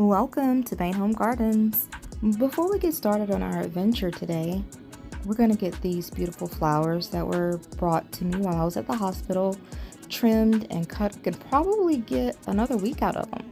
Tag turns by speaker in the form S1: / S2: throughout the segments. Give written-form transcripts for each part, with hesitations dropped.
S1: Welcome to Home Gardens. Before we get started on our adventure today, we're going to get these beautiful flowers that were brought to me while I was at the hospital trimmed and cut. Could probably get another week out of them.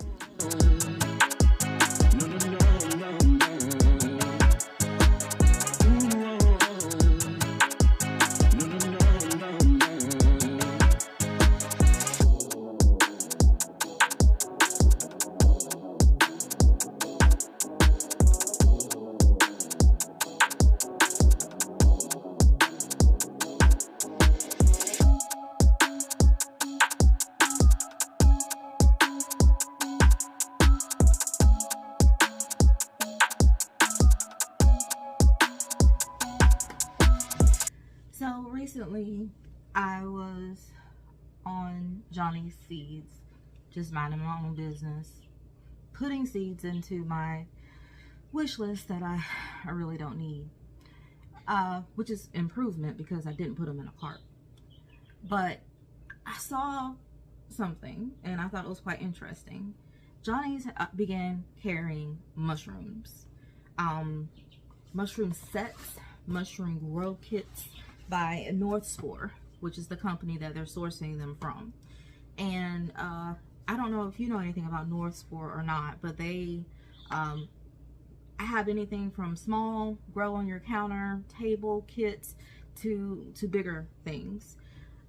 S1: So recently I was on Johnny's Seeds, just minding my own business, putting seeds into my wish list that I really don't need, which is improvement because I didn't put them in a cart. But I saw something and I thought it was quite interesting. Johnny's began carrying mushrooms, mushroom sets, mushroom grow kits by Northspore, which is the company that they're sourcing them from. And I don't know if you know anything about Northspore or not, but they have anything from small grow on your counter table kits to bigger things.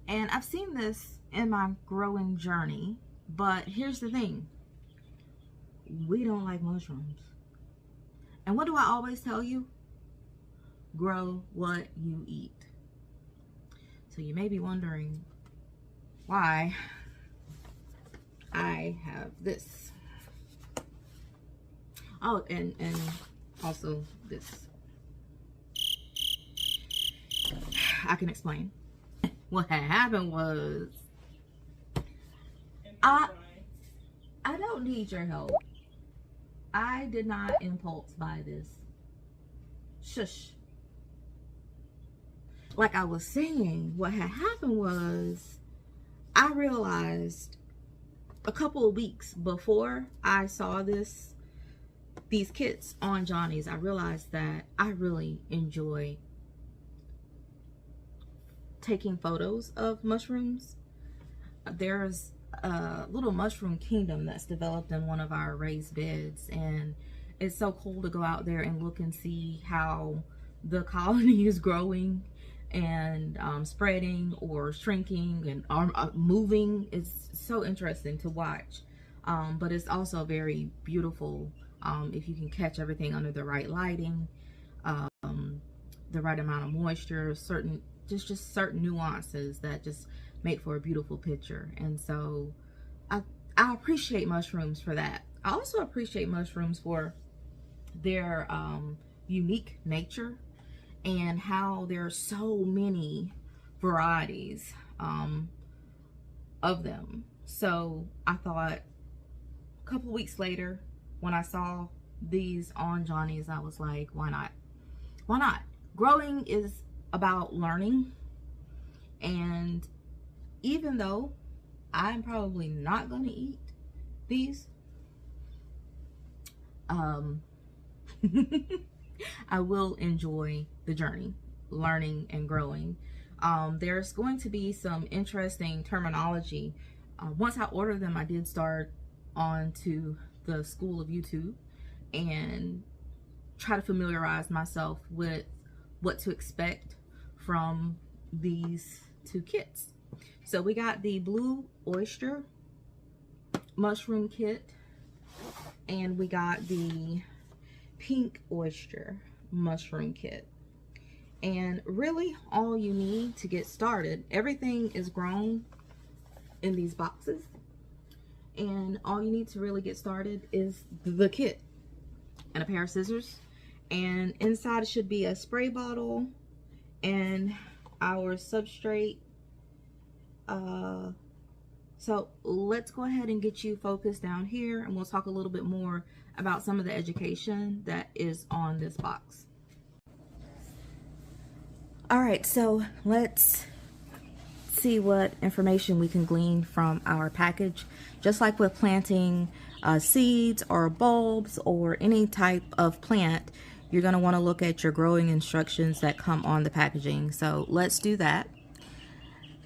S1: And I've seen this in my growing journey, but here's the thing: we don't like mushrooms. And what do I always tell you? Grow what you eat. So you may be wondering why I have this. Oh, and also this. I can explain. What had happened was I don't need your help. I did not impulse buy this. Shush. Like I was saying, what had happened was I realized a couple of weeks before I saw these kits on Johnny's, I realized that I really enjoy taking photos of mushrooms. There's a little mushroom kingdom that's developed in one of our raised beds, and it's so cool to go out there and look and see how the colony is growing and spreading or shrinking and moving. It's so interesting to watch, but it's also very beautiful if you can catch everything under the right lighting, the right amount of moisture, certain nuances that just make for a beautiful picture. And so I appreciate mushrooms for that. I also appreciate mushrooms for their unique nature and how there are so many varieties of them. So I thought a couple weeks later when I saw these on Johnny's, I was like, why not? Why not? Growing is about learning, and even though I'm probably not going to eat these, I will enjoy the journey, learning and growing. There's going to be some interesting terminology. Once I ordered them, I did start on to the school of YouTube and try to familiarize myself with what to expect from these two kits. So we got the blue oyster mushroom kit, and we got the pink oyster mushroom kit. And really all you need to get started, everything is grown in these boxes, and all you need to really get started is the kit and a pair of scissors, and inside it should be a spray bottle and our substrate. So let's go ahead and get you focused down here, and we'll talk a little bit more about some of the education that is on this box. All right, so let's see what information we can glean from our package. Just like with planting seeds or bulbs or any type of plant, you're going to want to look at your growing instructions that come on the packaging. So let's do that.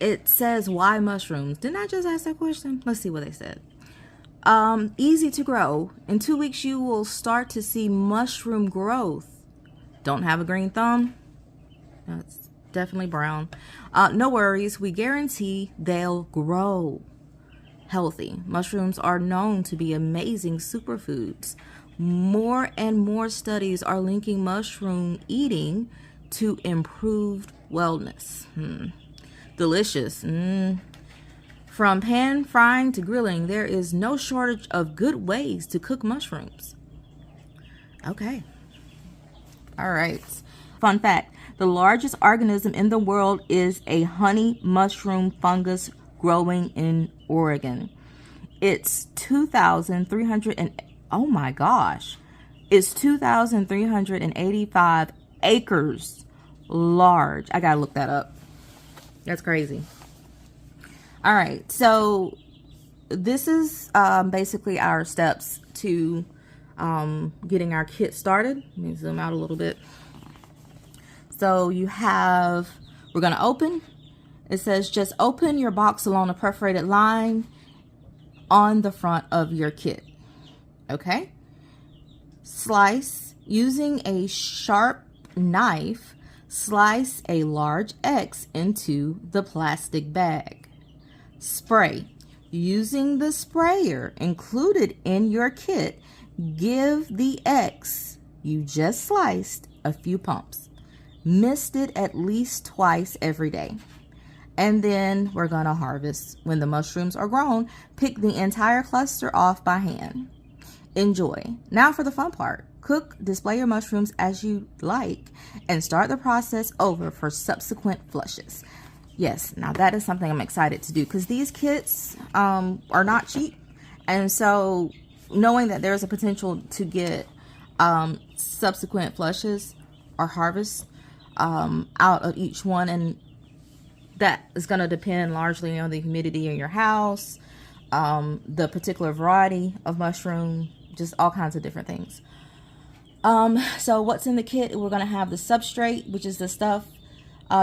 S1: It says, why mushrooms? Didn't I just ask that question? Let's see what they said. Easy to grow. In 2 weeks, you will start to see mushroom growth. Don't have a green thumb? No, it's definitely brown. No worries. We guarantee they'll grow healthy. Mushrooms are known to be amazing superfoods. More and more studies are linking mushroom eating to improved wellness. Delicious. From pan frying to grilling, there is no shortage of good ways to cook mushrooms. Okay. All right. Fun fact. The largest organism in the world is a honey mushroom fungus growing in Oregon. It's 2,300 oh my gosh. It's 2,385 acres large. I gotta look that up. That's crazy. All right, so this is basically our steps to getting our kit started. Let me zoom out a little bit. So we're gonna open. It says just open your box along a perforated line on the front of your kit. Okay. Slice using a sharp knife. Slice a large X into the plastic bag. Spray. Using the sprayer included in your kit, give the X you just sliced a few pumps. Mist it at least twice every day. And then we're going to harvest. When the mushrooms are grown, pick the entire cluster off by hand. Enjoy. Now for the fun part. Cook, display your mushrooms as you like, and start the process over for subsequent flushes. Yes, now that is something I'm excited to do because these kits are not cheap. And so knowing that there's a potential to get subsequent flushes or harvests out of each one, and that is going to depend largely on the humidity in your house, the particular variety of mushroom, just all kinds of different things. So what's in the kit? We're going to have the substrate, which is the stuff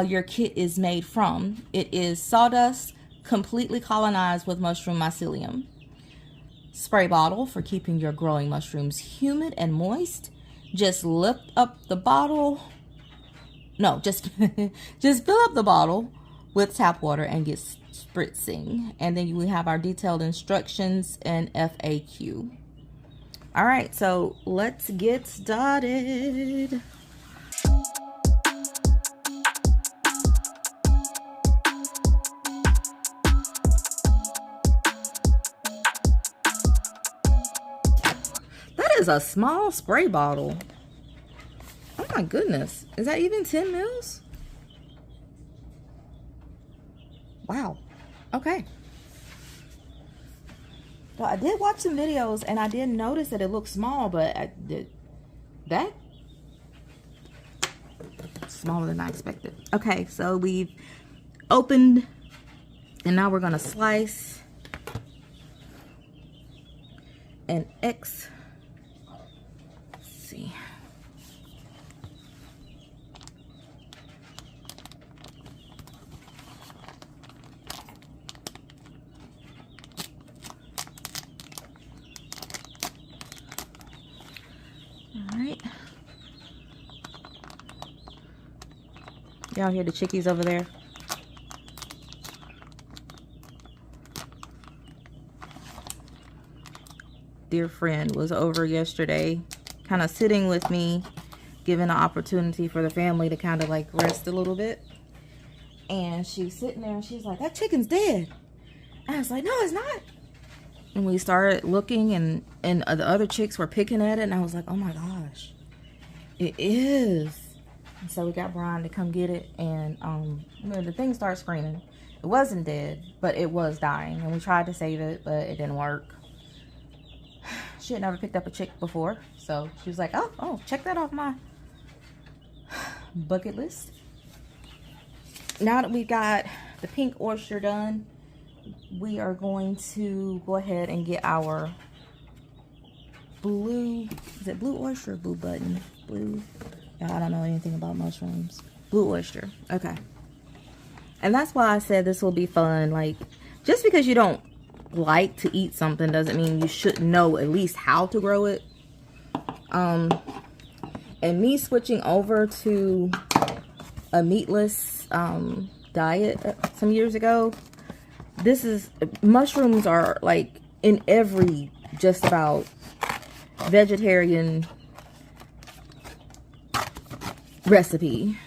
S1: your kit is made from. It is sawdust, completely colonized with mushroom mycelium. Spray bottle for keeping your growing mushrooms humid and moist. Just lift up the bottle. No, just fill up the bottle with tap water and get spritzing. And then we have our detailed instructions and FAQ. All right, so let's get started. That is a small spray bottle. Oh my goodness. Is that even 10 mils? Wow. Okay. So I did watch some videos and I did notice that it looked small, but that smaller than I expected. Okay, so we've opened and now we're gonna slice an X. Let's see. Alright. Y'all hear the chickies over there? Dear friend was over yesterday, kind of sitting with me, giving an opportunity for the family to kind of like rest a little bit. And she's sitting there and she's like, that chicken's dead. And I was like, no, it's not. And we started looking and the other chicks were picking at it. And I was like, oh my gosh, it is. And so we got Brian to come get it. And the thing started screaming. It wasn't dead, but it was dying. And we tried to save it, but it didn't work. She had never picked up a chick before. So she was like, oh, check that off my bucket list. Now that we've got the pink oyster done, we are going to go ahead and get our blue, is it blue oyster or blue button? Blue, yeah, I don't know anything about mushrooms. Blue oyster, okay. And that's why I said this will be fun. Like, just because you don't like to eat something doesn't mean you should know at least how to grow it. And me switching over to a meatless diet some years ago, mushrooms are like in every just about vegetarian recipe.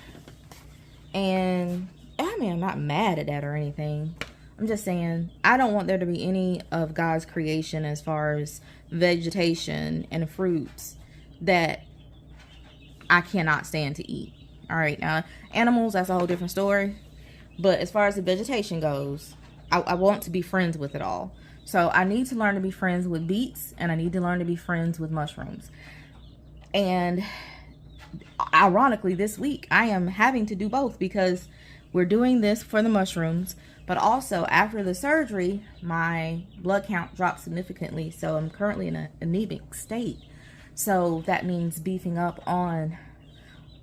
S1: And I mean, I'm not mad at that or anything. I'm just saying, I don't want there to be any of God's creation as far as vegetation and fruits that I cannot stand to eat. All right, now animals, that's a whole different story. But as far as the vegetation goes, I want to be friends with it all. So I need to learn to be friends with beets, and I need to learn to be friends with mushrooms. And ironically, this week I am having to do both, because we're doing this for the mushrooms, but also after the surgery, my blood count dropped significantly. So I'm currently in an anemic state. So that means beefing up on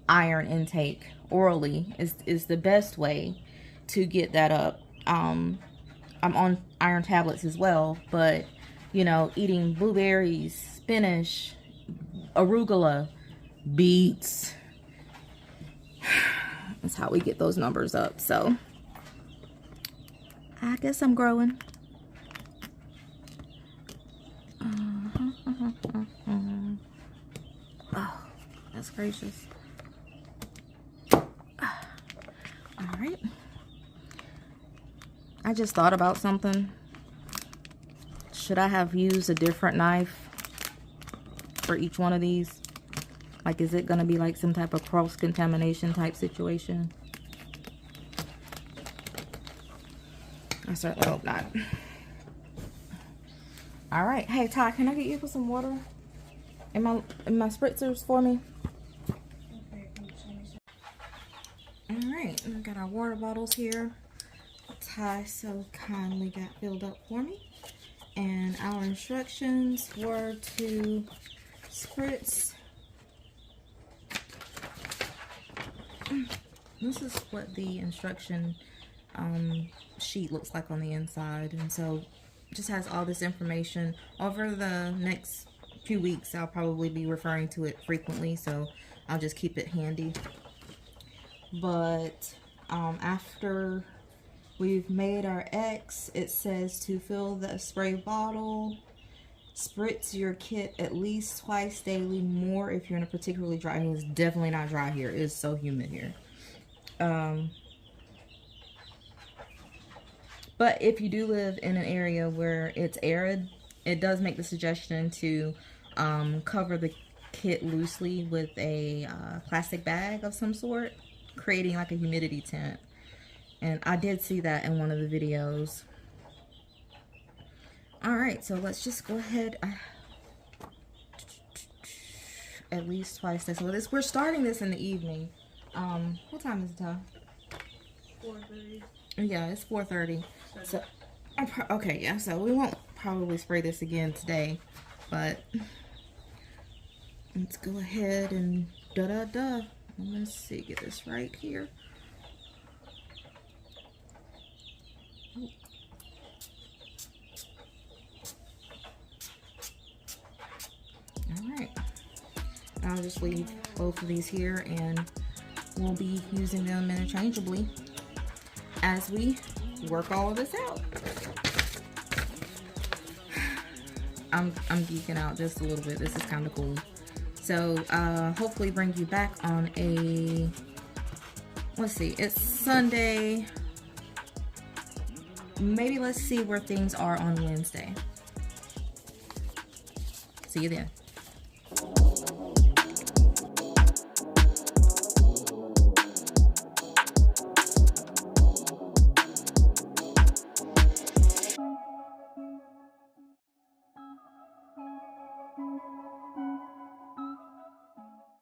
S1: iron intake orally is the best way to get that up. I'm on iron tablets as well, but you know, eating blueberries, spinach, arugula, beets, that's how we get those numbers up. So I guess I'm growing. Oh, that's gracious. All right. I just thought about something. Should I have used a different knife for each one of these? Like, is it going to be like some type of cross-contamination type situation? I certainly hope not. All right. Hey, Ty, can I get you for some water in my spritzers for me? All right. We've got our water bottles here. Ty so kindly got filled up for me. And our instructions were to spritz. This is what the instruction sheet looks like on the inside, and so it just has all this information. Over the next few weeks, I'll probably be referring to it frequently, so I'll just keep it handy. But after we've made our X, it says to fill the spray bottle. Spritz your kit at least twice daily, more if you're in a particularly dry. It's definitely not dry here. It's so humid here. But if you do live in an area where it's arid, it does make the suggestion to cover the kit loosely with a plastic bag of some sort, creating like a humidity tent. And I did see that in one of the videos. Alright, so let's just go ahead. At least twice this. So we're starting this in the evening. What time is it, Ty?
S2: 4:30.
S1: Yeah, it's 4:30. So, okay, yeah, so we won't probably spray this again today. But let's go ahead and let's see, get this right here. Alright, I'll just leave both of these here, and we'll be using them interchangeably as we work all of this out. I'm geeking out just a little bit. This is kind of cool. So hopefully bring you back on a, let's see, it's Sunday. Maybe let's see where things are on Wednesday. See you then.